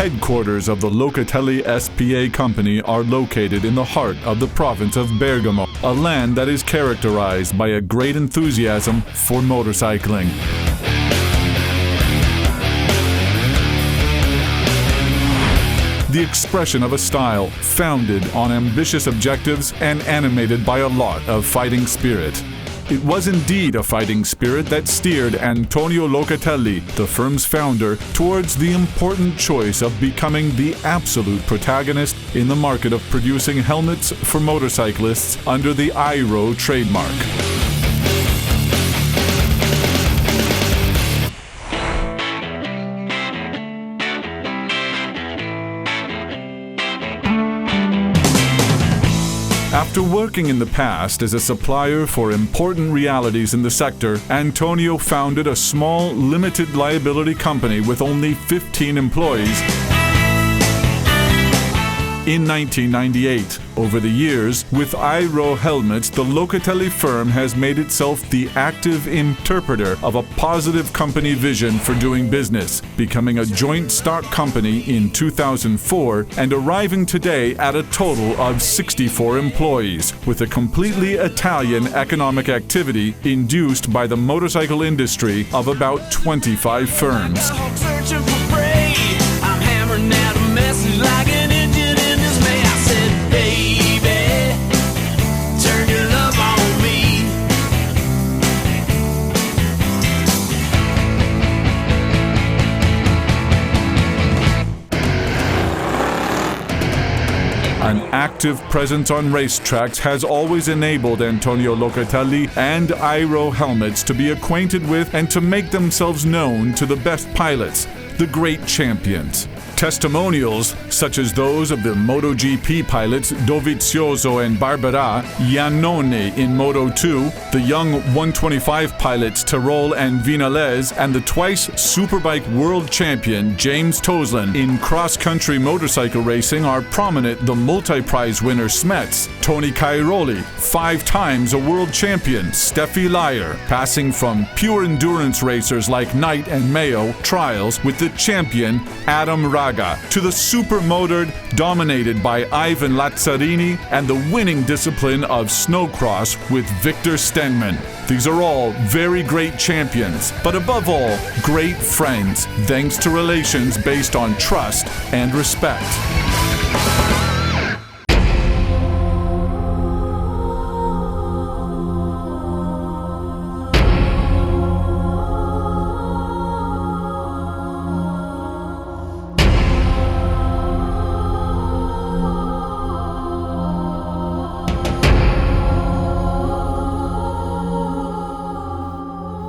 headquarters of the Locatelli SPA company are located in the heart of the province of Bergamo, a land that is characterized by a great enthusiasm for motorcycling. The expression of a style founded on ambitious objectives and animated by a lot of fighting spirit. It was indeed a fighting spirit that steered Antonio Locatelli, the firm's founder, towards the important choice of becoming the absolute protagonist in the market of producing helmets for motorcyclists under the Airoh trademark. After working in the past as a supplier for important realities in the sector, Antonio founded a small, limited liability company with only 15 employees in 1998. Over the years, with Airoh helmets, the Locatelli firm has made itself the active interpreter of a positive company vision for doing business, becoming a joint stock company in 2004 and arriving today at a total of 64 employees, with a completely Italian economic activity induced by the motorcycle industry of about 25 firms. An active presence on racetracks has always enabled Antonio Locatelli and Airoh helmets to be acquainted with and to make themselves known to the best pilots, the great champions. Testimonials, such as those of the MotoGP pilots Dovizioso and Barbera, Iannone in Moto2, the young 125 pilots Tirol and Vinales, and the twice Superbike world champion James Toseland in cross-country motorcycle racing are prominent. The multi-prize winner Smets, Tony Cairoli, 5 times a world champion Steffi Lyer, passing from pure endurance racers like Knight and Mayo trials with the champion Adam Raga, to the supermotored dominated by Ivan Lazzarini and the winning discipline of snowcross with Victor Stenman. These are all very great champions, but above all, great friends, thanks to relations based on trust and respect.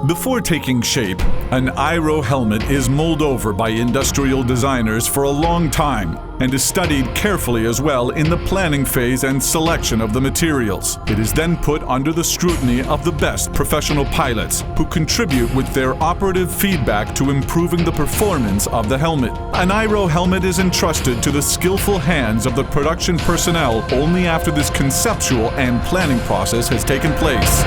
Before taking shape, an Airoh helmet is mulled over by industrial designers for a long time and is studied carefully as well in the planning phase and selection of the materials. It is then put under the scrutiny of the best professional pilots who contribute with their operative feedback to improving the performance of the helmet. An Airoh helmet is entrusted to the skillful hands of the production personnel only after this conceptual and planning process has taken place.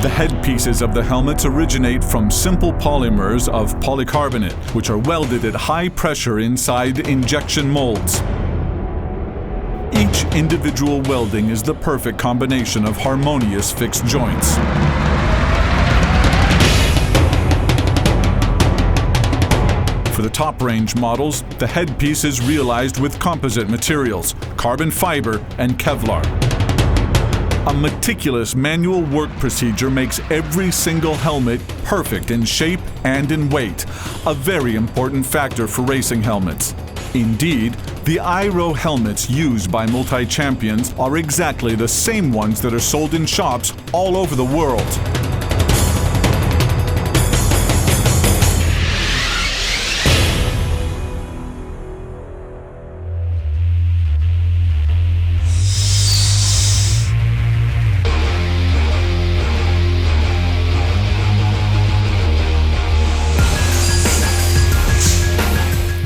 The headpieces of the helmets originate from simple polymers of polycarbonate, which are welded at high pressure inside injection molds. Each individual welding is the perfect combination of harmonious fixed joints. For the top-range models, the headpiece is realized with composite materials, carbon fiber, and Kevlar. A meticulous manual work procedure makes every single helmet perfect in shape and in weight, a very important factor for racing helmets. Indeed, the Airoh helmets used by multi-champions are exactly the same ones that are sold in shops all over the world.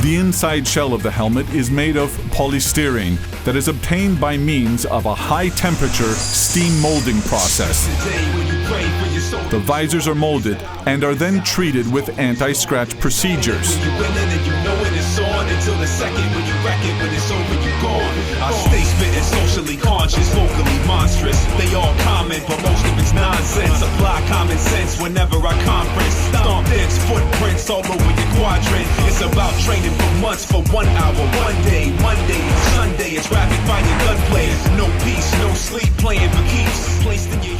The inside shell of the helmet is made of polystyrene that is obtained by means of a high-temperature steam molding process. The visors are molded and are then treated with anti-scratch procedures. I stay spitting socially conscious, vocally monstrous. They all comment, but most of it's nonsense. Apply common sense whenever I conference. Stomp dance, footprints all over your quadrant. It's about training for months for 1 hour, one day, Monday, Sunday. It's rapid fire gunplay. No peace, no sleep, playing for keeps.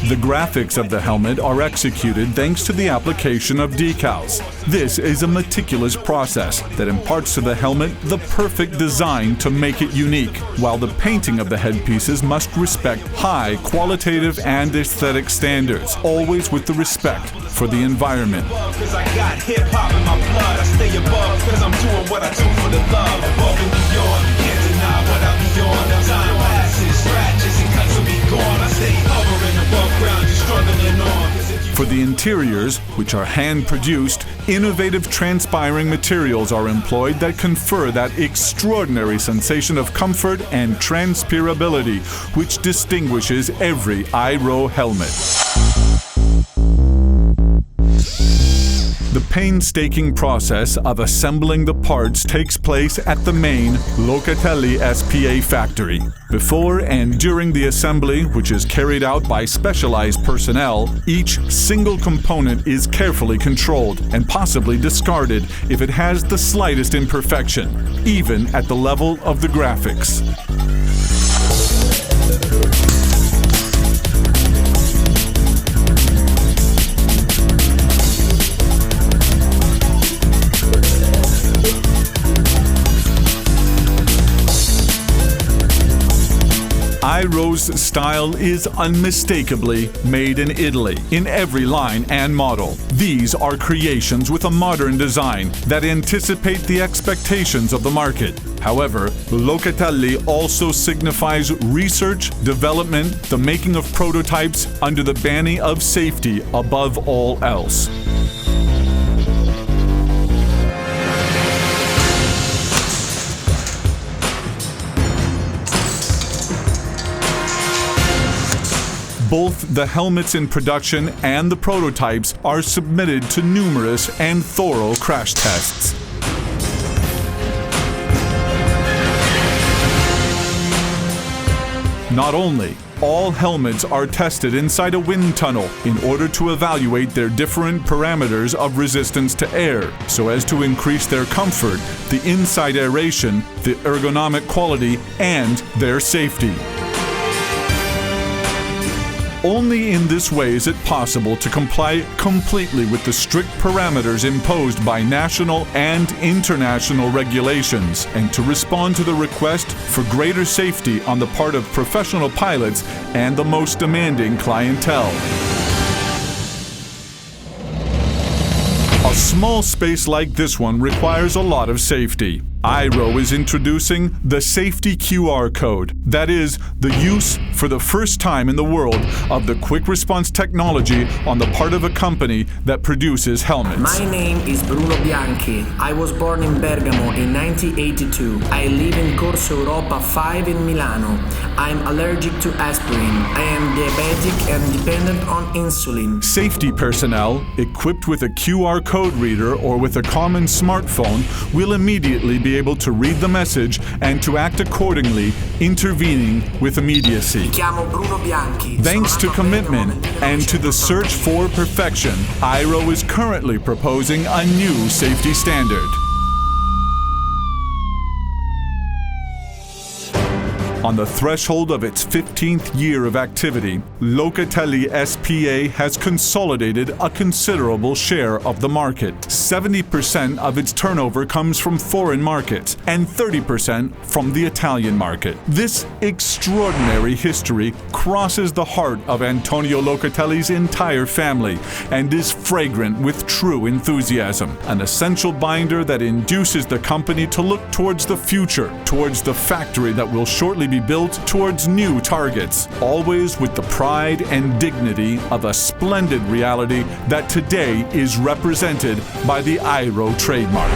The graphics of the helmet are executed thanks to the application of decals. This is a meticulous process that imparts to the helmet the perfect design to make it unique, while the painting of the headpieces must respect high qualitative and aesthetic standards, always with the respect for the environment. Cause I got hip-hop in my blood, I stay above, cause I'm doing what I do for the love. Above and beyond, you can't deny what I be on. Time passes, scratches and cuts will be gone. I stay hovering above ground, just struggling on. For the interiors, which are hand-produced, innovative transpiring materials are employed that confer that extraordinary sensation of comfort and transpirability which distinguishes every Airoh helmet. The painstaking process of assembling the parts takes place at the main Locatelli SPA factory. Before and during the assembly, which is carried out by specialized personnel, each single component is carefully controlled and possibly discarded if it has the slightest imperfection, even at the level of the graphics. Airoh's style is unmistakably made in Italy, in every line and model. These are creations with a modern design that anticipate the expectations of the market. However, Locatelli also signifies research, development, the making of prototypes under the banner of safety above all else. Both the helmets in production and the prototypes are submitted to numerous and thorough crash tests. Not only, all helmets are tested inside a wind tunnel in order to evaluate their different parameters of resistance to air, so as to increase their comfort, the inside aeration, the ergonomic quality, and their safety. Only in this way is it possible to comply completely with the strict parameters imposed by national and international regulations, and to respond to the request for greater safety on the part of professional pilots and the most demanding clientele. A small space like this one requires a lot of safety. Airoh is introducing the safety QR code. That is, the use for the first time in the world of the quick response technology on the part of a company that produces helmets. My name is Bruno Bianchi. I was born in Bergamo in 1982. I live in Corso Europa 5 in Milano. I'm allergic to aspirin. I am diabetic and dependent on insulin. Safety personnel, equipped with a QR code reader or with a common smartphone, will immediately be able to read the message and to act accordingly, intervening with immediacy. Thanks to commitment and to the search for perfection, Airoh is currently proposing a new safety standard. On the threshold of its 15th year of activity, Locatelli SPA has consolidated a considerable share of the market. 70% of its turnover comes from foreign markets and 30% from the Italian market. This extraordinary history crosses the heart of Antonio Locatelli's entire family and is fragrant with true enthusiasm, an essential binder that induces the company to look towards the future, towards the factory that will shortly be built, towards new targets, always with the pride and dignity of a splendid reality that today is represented by the Airoh trademark.